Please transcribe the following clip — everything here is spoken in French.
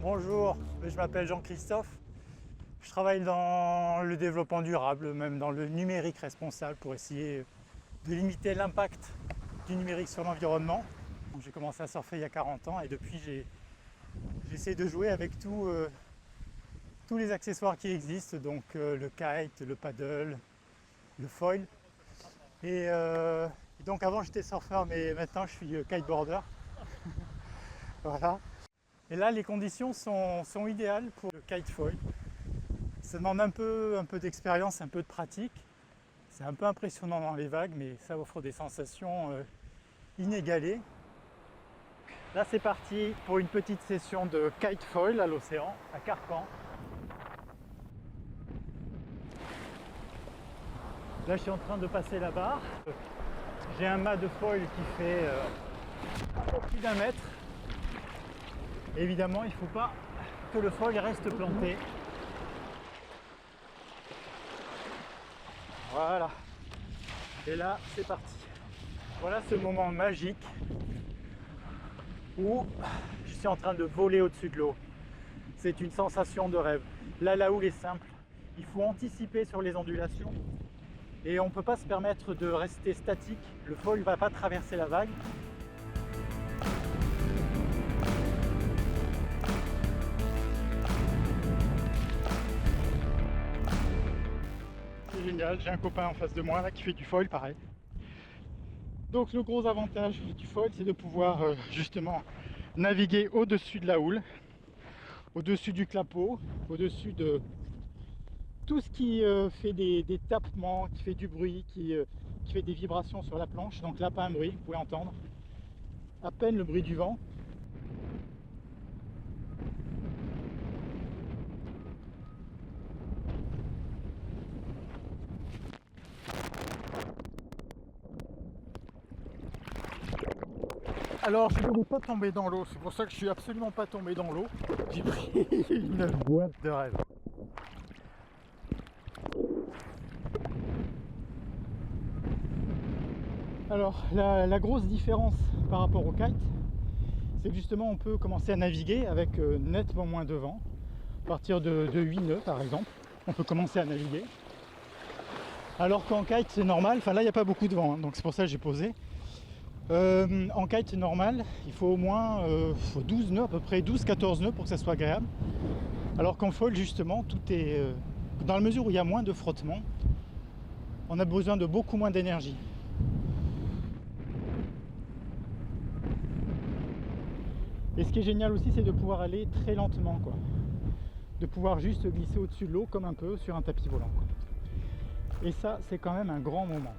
Bonjour, je m'appelle Jean-Christophe. Je travaille dans le développement durable, même dans le numérique responsable pour essayer de limiter l'impact du numérique sur l'environnement. J'ai commencé à surfer il y a 40 ans et depuis j'essaie de jouer avec tous les accessoires qui existent, donc le kite, le paddle, le foil. Et donc avant j'étais surfeur mais maintenant je suis kiteboarder. Voilà. Et là les conditions sont idéales pour le kite foil. Ça demande un peu d'expérience, un peu de pratique. C'est un peu impressionnant dans les vagues, mais ça offre des sensations inégalées. Là c'est parti pour une petite session de kite foil à l'océan, à Carpan. Là je suis en train de passer la barre. J'ai un mât de foil qui fait un peu plus d'1 mètre. Évidemment il ne faut pas que le foil reste planté. Voilà. Et là c'est parti. Voilà ce moment magique où je suis en train de voler au-dessus de l'eau. C'est une sensation de rêve. Là la houle est simple. Il faut anticiper sur les ondulations. Et on ne peut pas se permettre de rester statique. Le foil ne va pas traverser la vague. C'est génial, j'ai un copain en face de moi là qui fait du foil pareil. Donc le gros avantage du foil, c'est de pouvoir justement naviguer au-dessus de la houle, au-dessus du clapot, au-dessus de tout ce qui fait des tapements, qui fait du bruit, qui fait des vibrations sur la planche. Donc là, pas un bruit, vous pouvez entendre à peine le bruit du vent. Alors, je ne voulais pas tomber dans l'eau, c'est pour ça que je suis absolument pas tombé dans l'eau. J'ai pris une boîte de rêve. Alors, la grosse différence par rapport au kite, c'est que justement on peut commencer à naviguer avec nettement moins de vent. À partir de 8 nœuds par exemple, on peut commencer à naviguer. Alors qu'en kite c'est normal, enfin là il n'y a pas beaucoup de vent, hein, donc c'est pour ça que j'ai posé. En kite normal, il faut au moins 12 nœuds, à peu près 12-14 nœuds pour que ça soit agréable. Alors qu'en foil justement, tout est... dans la mesure où il y a moins de frottement, on a besoin de beaucoup moins d'énergie. Et ce qui est génial aussi, c'est de pouvoir aller très lentement, quoi. De pouvoir juste glisser au-dessus de l'eau comme un peu sur un tapis volant, quoi. Et ça, c'est quand même un grand moment.